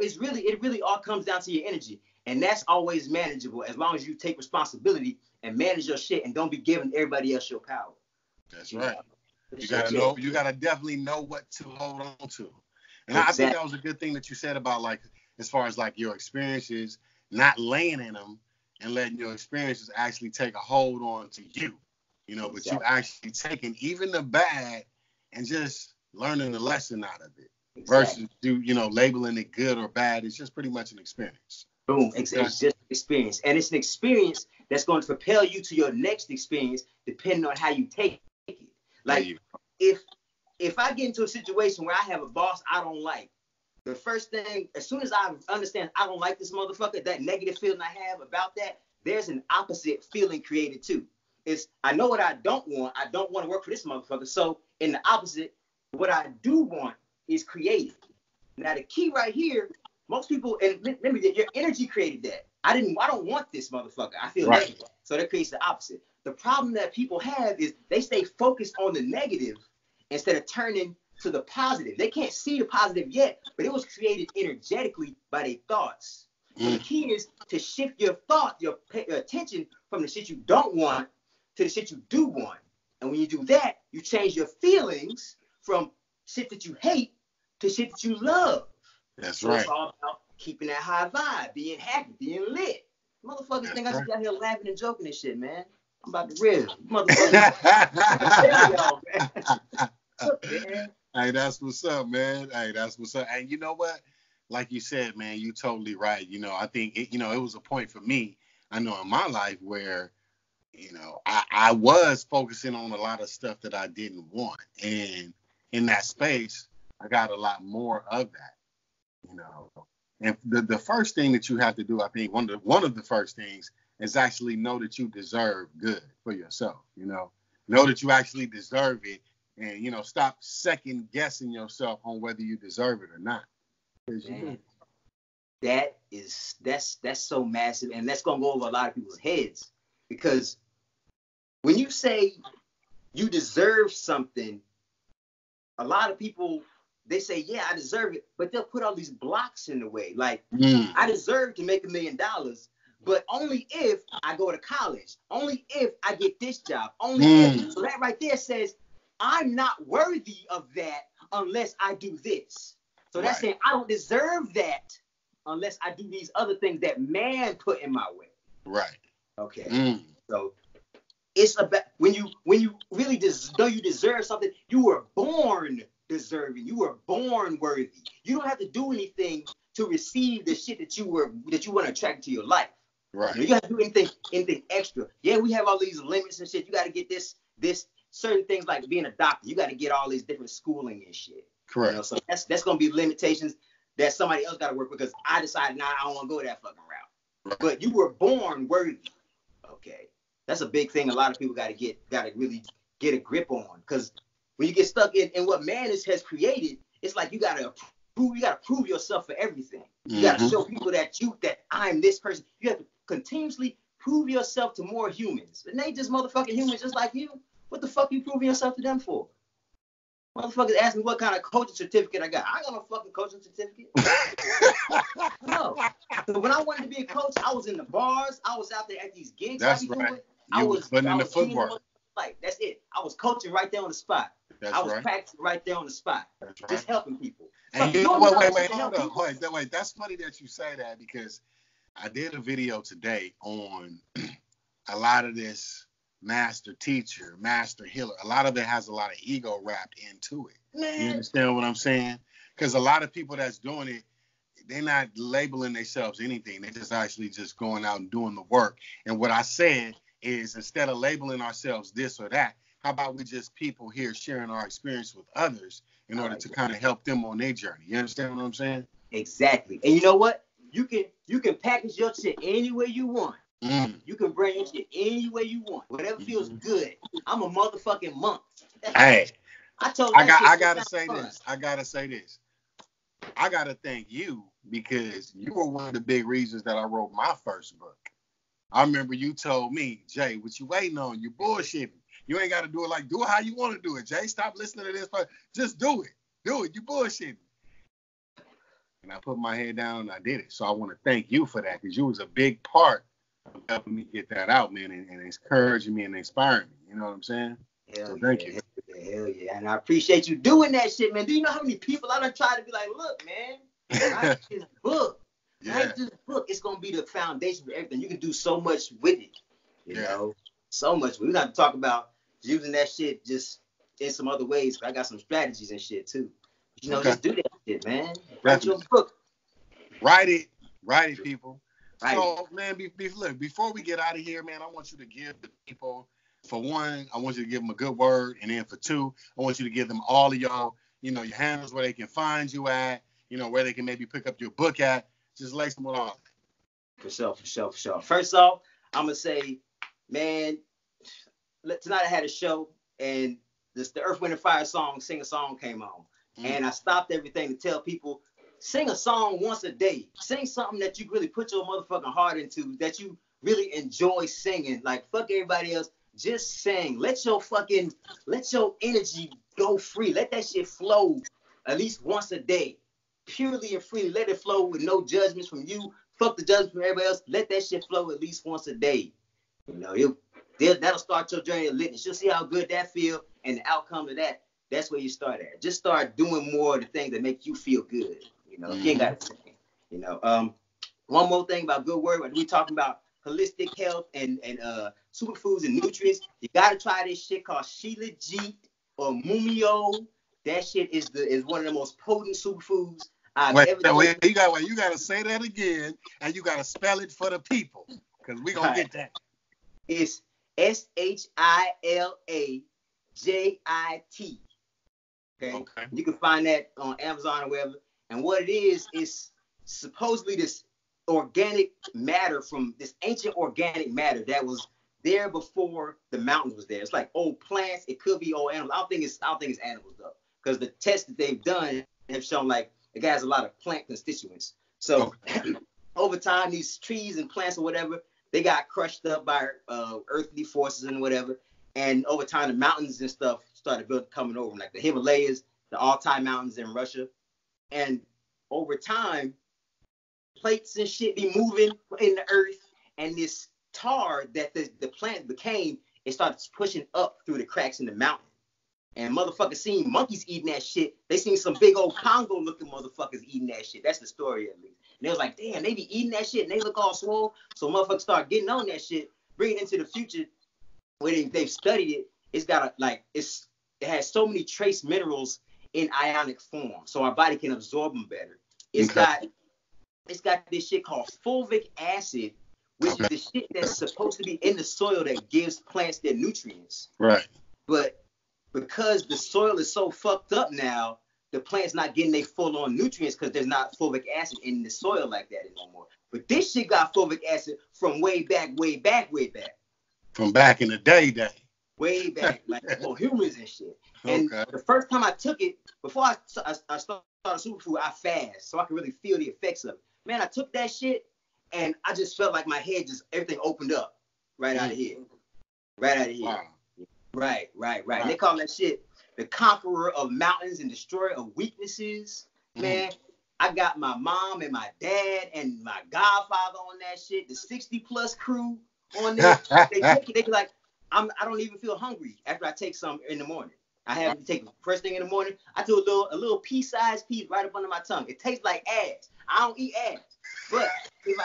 So it really all comes down to your energy. And that's always manageable as long as you take responsibility and manage your shit and don't be giving everybody else your power. That's right. You gotta know. You gotta definitely know what to hold on to. And I think that was a good thing that you said about, like, as far as like your experiences, not laying in them and letting your experiences actually take a hold on to you. You know, but you actually taking even the bad and just learning the lesson out of it. Versus labeling it good or bad. It's just pretty much an experience. Boom. It's just an experience. And it's an experience that's going to propel you to your next experience depending on how you take it. Like, if I get into a situation where I have a boss I don't like, the first thing, as soon as I understand I don't like this motherfucker, that negative feeling I have about that, there's an opposite feeling created too. I know what I don't want. I don't want to work for this motherfucker. So in the opposite, what I do want is created. Now the key right here, most people, and remember that your energy created that. I don't want this motherfucker. I feel negative. So that creates the opposite. The problem that people have is they stay focused on the negative instead of turning to the positive. They can't see the positive yet, but it was created energetically by their thoughts. So the key is to shift your thought, your attention from the shit you don't want to the shit you do want. And when you do that, you change your feelings from shit that you hate to shit that you love. That's so right. It's all about keeping that high vibe, being happy, being lit. Motherfuckers think I just got here laughing and joking and shit, man. I'm about to rib. Motherfuckers. Hey, that's what's up, man. Hey, that's what's up. And you know what? Like you said, man, you totally right. You know, I think it was a point for me, I know, in my life where, I was focusing on a lot of stuff that I didn't want. And in that space, I got a lot more of that, And the first thing that you have to do, I think one of the first things is actually know that you deserve good for yourself, Know that you actually deserve it, and, stop second guessing yourself on whether you deserve it or not. Man, that's so massive, and that's gonna go over a lot of people's heads, because when you say you deserve something, a lot of people, they say, yeah, I deserve it, but they'll put all these blocks in the way. Like, I deserve to make $1 million, but only if I go to college, only if I get this job, only if. So that right there says I'm not worthy of that unless I do this. So that's saying I don't deserve that unless I do these other things that man put in my way. Right. Okay. So it's about when you really know you deserve something, you were born deserving. You were born worthy. You don't have to do anything to receive the shit that you want to attract to your life. Right. You got to do anything extra. Yeah, we have all these limits and shit. You got to get this certain things like being a doctor. You got to get all these different schooling and shit. Correct. So that's gonna be limitations that somebody else got to work with, because I decided I don't want to go that fucking route. Right. But you were born worthy. Okay. That's a big thing. A lot of people got to really get a grip on, because when you get stuck in what man has created, it's like you got to prove yourself for everything. You got to show people that I'm this person. You have to continuously prove yourself to more humans. And they just motherfucking humans just like you. What the fuck you proving yourself to them for? Motherfuckers ask me what kind of coaching certificate I got. I ain't got no fucking coaching certificate. No. So when I wanted to be a coach, I was in the bars. I was out there at these gigs. That's right. I was putting in the footwork. Like, that's it. I was coaching right there on the spot. I was practicing right there on the spot. That's right. Just helping people. And wait, hold on. Wait, that's funny that you say that, because I did a video today on a lot of this master teacher, master healer. A lot of it has a lot of ego wrapped into it. Man. You understand what I'm saying? Because a lot of people that's doing it, they're not labeling themselves anything. They're just actually just going out and doing the work. And what I said is, instead of labeling ourselves this or that, how about we just people here sharing our experience with others in order to kind of help them on their journey? You understand what I'm saying? Exactly. And you know what? You can package your shit any way you want. You can bring your shit any way you want. Whatever feels good. I'm a motherfucking monk. Hey, I gotta say this. I gotta thank you, because you were one of the big reasons that I wrote my first book. I remember you told me, Jay, what you waiting on? You bullshitting. You ain't got to do it do it how you want to do it, Jay. Stop listening to this. Just do it. You bullshitting. and I put my head down and I did it. So I want to thank you for that, because you was a big part of helping me get that out, man, and encouraging me and inspiring me. You know what I'm saying? So thank you. Hell yeah. And I appreciate you doing that shit, man. Do you know how many people I done tried to be like, look, man, write this book. Write this book. It's going to be the foundation for everything. You can do so much with it. You know, so much. We're going to talk about using that shit just in some other ways. I got some strategies and shit too. You know, just do that shit, man. Write your book. Write it, people. Right. So, man, look, before we get out of here, man, I want you to give the people, for one, I want you to give them a good word. And then for two, I want you to give them all of y'all, you know, your handles, where they can find you at, you know, where they can maybe pick up your book at. Just lace them with all. For sure. First off, I'm going to say, man, tonight I had a show, and the Earth, Wind, and Fire song, Sing a Song, came on. And I stopped everything to tell people, sing a song once a day. Sing something that you really put your motherfucking heart into, that you really enjoy singing. Like, fuck everybody else. Just sing. Let your energy go free. Let that shit flow at least once a day. Purely and freely. Let it flow with no judgments from you. Fuck the judgments from everybody else. Let that shit flow at least once a day. You know, that'll start your journey of litness. You'll see how good that feel, and the outcome of that, that's where you start at. Just start doing more of the things that make you feel good. You know, you ain't got to, you know. One more thing about good word. We talking about holistic health and superfoods and nutrients. You got to try this shit called Shilajit or Mumio. That shit is one of the most potent superfoods I've ever done. You got to say that again, and you got to spell it for the people, because we going to get that. It's SHILAJIT. Okay. You can find that on Amazon or wherever. And what it is supposedly this organic matter from this ancient organic matter that was there before the mountains was there. It's like old plants. It could be old animals. I don't think it's animals though, because the tests that they've done have shown like it has a lot of plant constituents. So over time, these trees and plants or whatever, they got crushed up by earthly forces and whatever. And over time, the mountains and stuff started coming over, like the Himalayas, the Altai Mountains in Russia. And over time, plates and shit be moving in the earth, and this tar that the plant became, it started pushing up through the cracks in the mountain. And motherfuckers seen monkeys eating that shit. They seen some big old Congo-looking motherfuckers eating that shit. That's the story of it. And they was like, damn, they be eating that shit, and they look all swole. So motherfuckers start getting on that shit, bring it into the future where they've studied it. It's got it has so many trace minerals in ionic form, so our body can absorb them better. It's got this shit called fulvic acid, which is the shit that's supposed to be in the soil that gives plants their nutrients. Right. But because the soil is so fucked up now, the plant's not getting their full-on nutrients because there's not fulvic acid in the soil like that anymore. But this shit got fulvic acid from way back. From back in the day. Way back, like for humans and shit. And the first time I took it, before I started superfood, I fast so I could really feel the effects of it. Man, I took that shit, and I just felt like my head everything opened up right out of here. Wow. Right. And they call that shit the conqueror of mountains and destroyer of weaknesses. Man, I got my mom and my dad and my godfather on that shit, the 60+ crew on there. They take it, they be like, I don't even feel hungry after I take some in the morning. I have to take it first thing in the morning. I do a little pea-sized piece right up under my tongue. It tastes like ass. I don't eat ass. But if I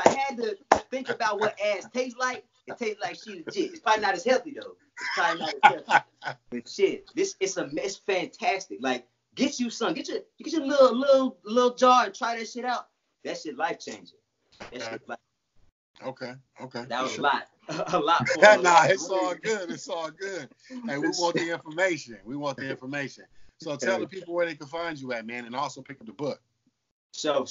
had to think about what ass tastes like, it tastes like shit legit. It's probably not as healthy though. It's probably not as healthy. But shit, it's fantastic. Like, get you some. Get your little jar and try that shit out. That shit life changing. Okay. That was a lot. A lot. It's all good. Hey, we want the information. So tell the people where they can find you at, man, and also pick up the book. So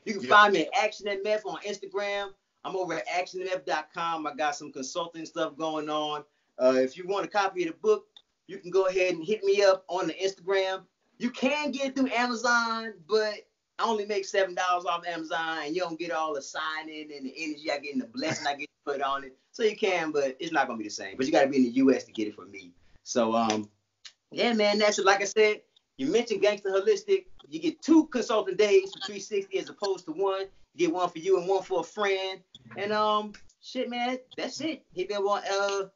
you can find me at ActionMF on Instagram. I'm over at ActionMF.com. I got some consulting stuff going on. If you want a copy of the book, you can go ahead and hit me up on the Instagram. You can get it through Amazon, but I only make $7 off Amazon, and you don't get all the signing and the energy I get and the blessing I get to put on it. So you can, but it's not gonna be the same. But you gotta be in the US to get it from me. So yeah, man, that's it. Like I said, You mentioned Gangsta Holistic. You get 2 consulting days for $360 as opposed to 1. You get 1 for you and 1 for a friend. And shit, man, that's it. Hit me up on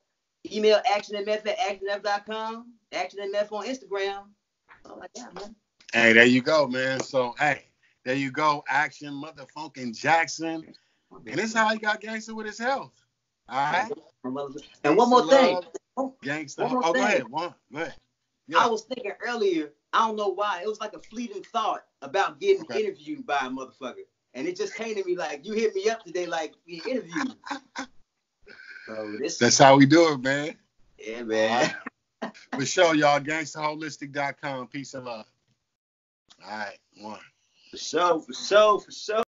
email ActionMF at ActionMF.com. ActionMF on Instagram. Oh my God, man. Hey, there you go, man. So, hey, there you go, Action motherfucking Jackson. And this is how he got gangster with his health. All right. And one more thing. Gangster. Go ahead. Go ahead. Yeah. I was thinking earlier, I don't know why, it was like a fleeting thought about getting interviewed by a motherfucker. And it just came to me like, you hit me up today like being interviewed. So that's how we do it, man. Yeah, man. For sure, y'all. GangstaHolistic.com. Peace and love. All right. 1. For sure.